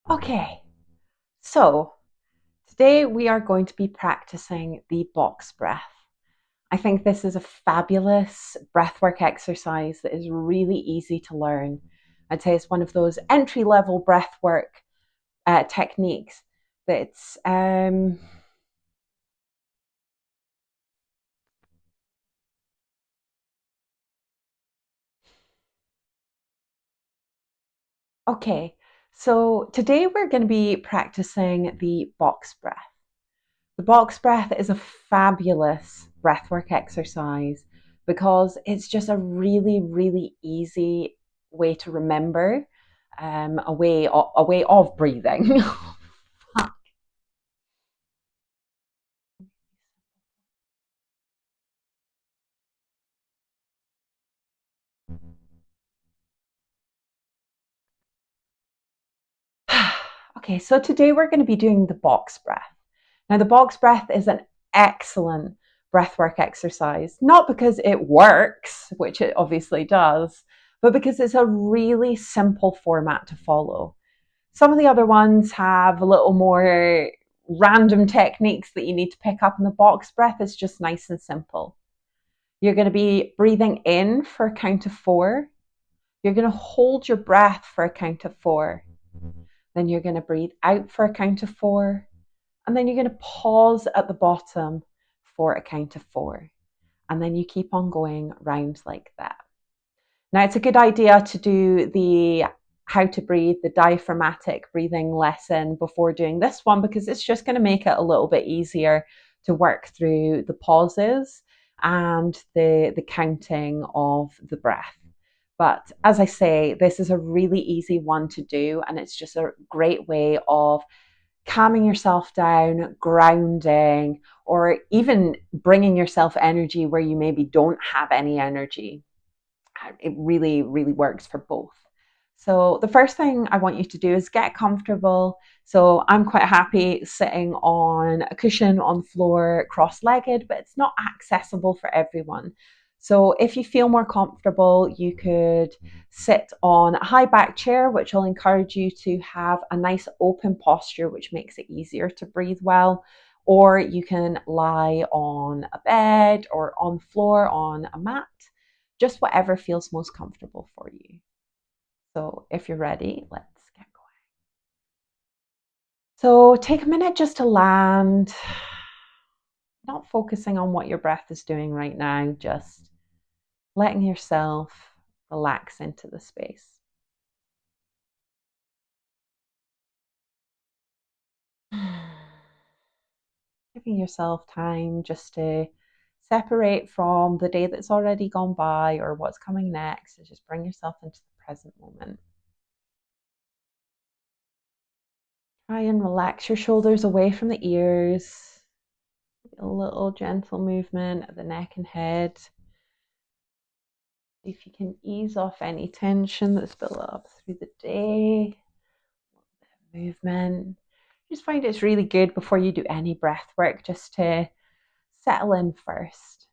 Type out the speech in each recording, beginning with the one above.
Okay, so today we are going to be practicing the box breath. I think this is a fabulous breathwork exercise that is really easy to learn. I'd say it's one of those entry level breathwork techniques that's okay. So today we're going to be practicing the box breath. The box breath is a fabulous breathwork exercise because it's just a really, really easy way to remember, a way of breathing. Okay, so today we're going to be doing the box breath. Now, the box breath is an excellent breathwork exercise, not because it works, which it obviously does, but because it's a really simple format to follow. Some of the other ones have a little more random techniques that you need to pick up, and the box breath is just nice and simple. You're going to be breathing in for a count of 4. You're going to hold your breath for a count of 4. Then you're going to breathe out for a count of 4. And then you're going to pause at the bottom for a count of 4. And then you keep on going round like that. Now, it's a good idea to do the how to breathe, the diaphragmatic breathing lesson before doing this one, because it's just going to make it a little bit easier to work through the pauses and the counting of the breath. But as I say, this is a really easy one to do, and it's just a great way of calming yourself down, grounding, or even bringing yourself energy where you maybe don't have any energy. It really, really works for both. So the first thing I want you to do is get comfortable. So I'm quite happy sitting on a cushion on the floor, cross-legged, but it's not accessible for everyone. So if you feel more comfortable, you could sit on a high back chair, which will encourage you to have a nice open posture, which makes it easier to breathe well. Or you can lie on a bed or on the floor on a mat, just whatever feels most comfortable for you. So if you're ready, let's get going. So take a minute just to land, not focusing on what your breath is doing right now, just letting yourself relax into the space. Giving yourself time just to separate from the day that's already gone by or what's coming next, and just bring yourself into the present moment. Try and relax your shoulders away from the ears. A little gentle movement of the neck and head. If you can ease off any tension that's built up through the day, movement. Just find it's really good before you do any breath work just to settle in first.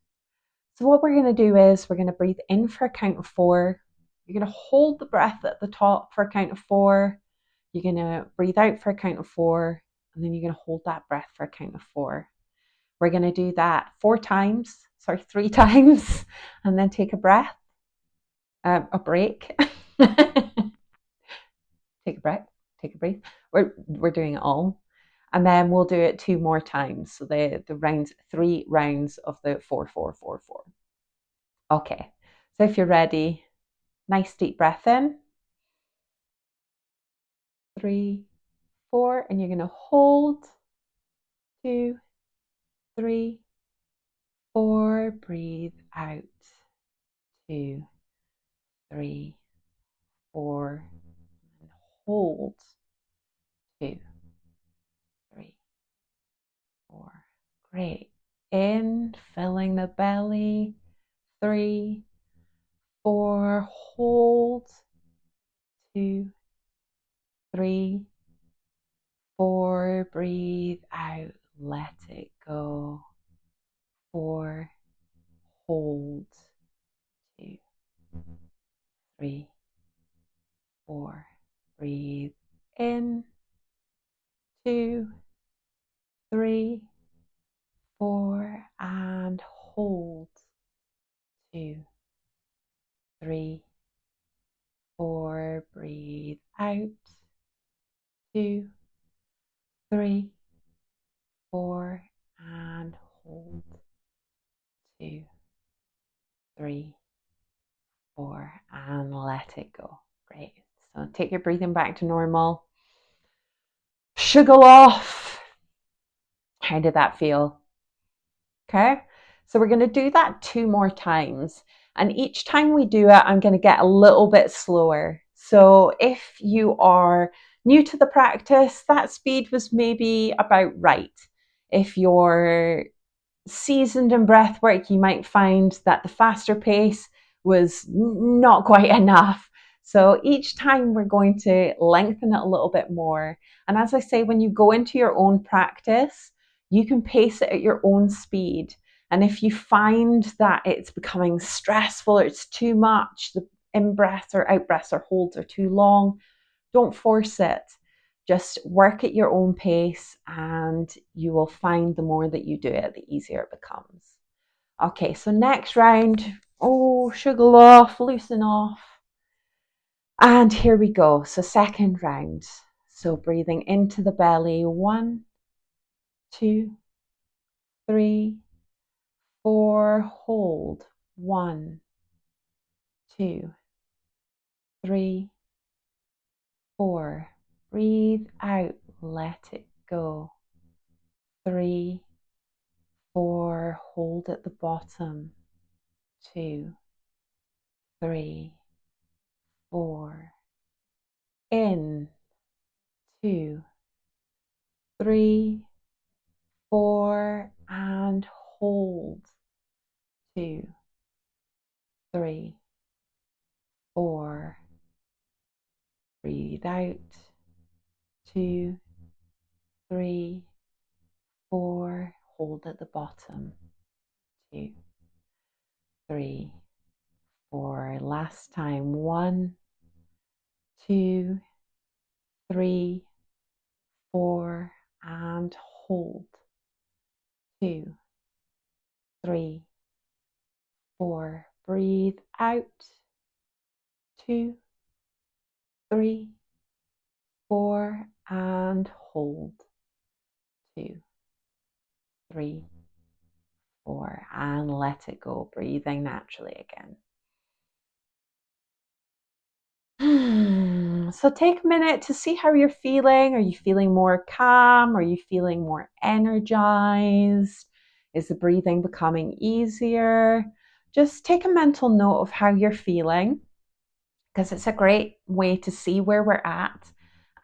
So, what we're going to do is we're going to breathe in for a count of 4. You're going to hold the breath at the top for a count of 4. You're going to breathe out for a count of 4. And then you're going to hold that breath for a count of 4. We're going to do that 3 times, and then take a breath, a break. Take a breath, take a breath. We're doing it all. And then we'll do it 2 more times. So the rounds, 3 rounds of the 4, 4, 4, 4. Okay. So if you're ready, nice deep breath in. 3, 4, and you're going to hold. 2, 3, 4. Breathe out. 2, 3, 4. And hold. 2, 3, 4. Great. In, filling the belly. 3, 4. Hold. 2, 3, 4. Breathe out. Let it go. 4. Hold. 2, 3, 4. Breathe in. 2, 3, 4, and hold. 2, 3, 4, breathe out. 2, 3, 4, and hold. 2, 3, 4, and let it go. Great. So take your breathing back to normal. Sugar off. How did that feel? Okay. So we're going to do that 2 more times. And each time we do it, I'm going to get a little bit slower. So if you are new to the practice, that speed was maybe about right. If you're seasoned in breath work, you might find that the faster pace was not quite enough. So each time we're going to lengthen it a little bit more. And as I say, when you go into your own practice, you can pace it at your own speed. And if you find that it's becoming stressful or it's too much, the in breaths or out breaths or holds are too long, don't force it. Just work at your own pace, and you will find the more that you do it, the easier it becomes. Okay, so next round. Oh, sugar off, loosen off. And here we go. So second round. So breathing into the belly. 1, 2, 3, 4. Hold. 1, 2, 3, 4. Breathe out. Let it go. 3, 4. Hold at the bottom. 2, 3, 4. In. 2, 3, 4. And hold. 2, 3, 4. Breathe out. 2, 3, 4. Hold at the bottom. 2, 3, 4. Last time. 1, 2, 3, 4. And hold. 2, 3, 4. Breathe out. 2, 3, 4. And hold. 2, 3, 4. And let it go. Breathing naturally again. So take a minute to see how you're feeling. Are you feeling more calm? Are you feeling more energized? Is the breathing becoming easier? Just take a mental note of how you're feeling, because it's a great way to see where we're at.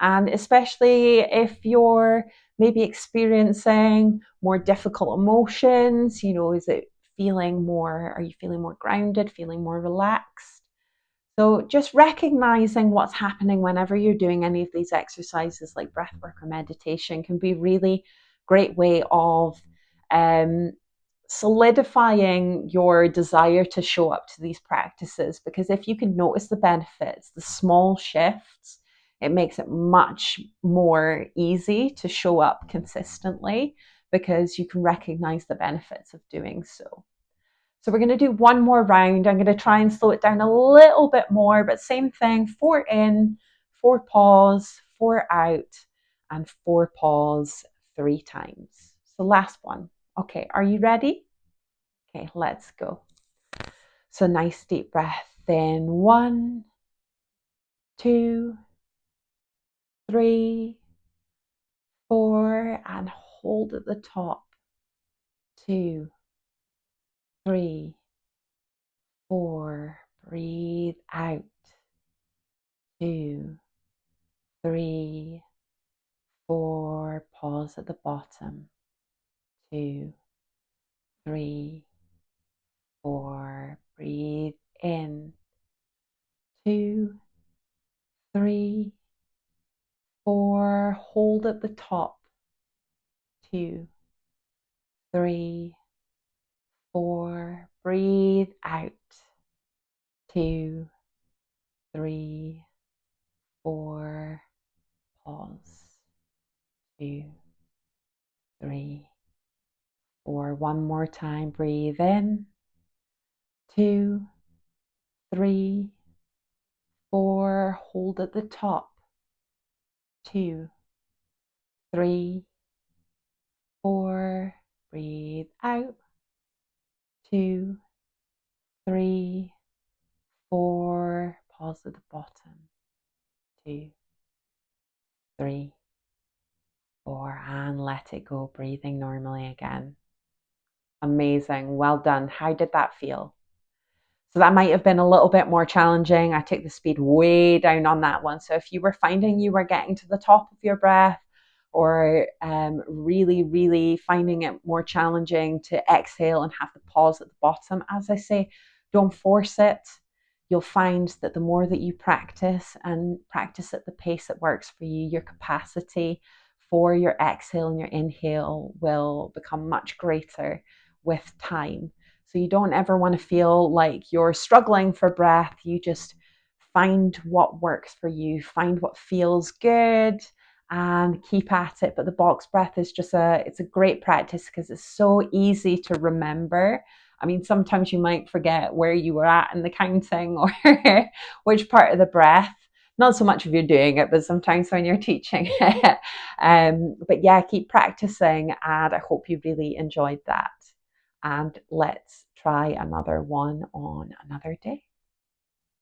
And especially if you're maybe experiencing more difficult emotions, is it feeling more, are you feeling more grounded, feeling more relaxed? So just recognizing what's happening whenever you're doing any of these exercises like breathwork or meditation can be a really great way of solidifying your desire to show up to these practices. Because if you can notice the benefits, the small shifts, it makes it much more easy to show up consistently, because you can recognize the benefits of doing so. So we're going to do 1 more round. I'm going to try and slow it down a little bit more, but same thing, 4 in, 4 pause, 4 out, and 4 pause 3 times. So last one. Okay, are you ready? Okay, let's go. So nice deep breath in. 1, 2, 3, 4, and hold at the top. 2, 3, 4. Breathe out. 2, 3, 4. Pause at the bottom. 2, 3, 4. Breathe in. 2, 3, 4. Hold at the top. 2, 3, 4. Breathe out. 2, 3, 4. Pause. 2, 3, 4. One more time. Breathe in. 2, 3, 4. Hold at the top. 2, 3, 4. Breathe out. 2, 3, 4. Pause at the bottom. 2, 3, 4. And let it go. Breathing normally again. Amazing. Well done. How did that feel? So that might have been a little bit more challenging. I took the speed way down on that one. So if you were finding you were getting to the top of your breath, or really, really finding it more challenging to exhale and have the pause at the bottom, as I say, don't force it. You'll find that the more that you practice and practice at the pace that works for you, your capacity for your exhale and your inhale will become much greater with time. So you don't ever want to feel like you're struggling for breath. You just find what works for you, find what feels good, and keep at it. But the box breath is just it's a great practice because it's so easy to remember. I mean, sometimes you might forget where you were at in the counting or which part of the breath. Not so much if you're doing it, but sometimes when you're teaching it. But yeah, keep practicing, and I hope you really enjoyed that. And let's try another one on another day.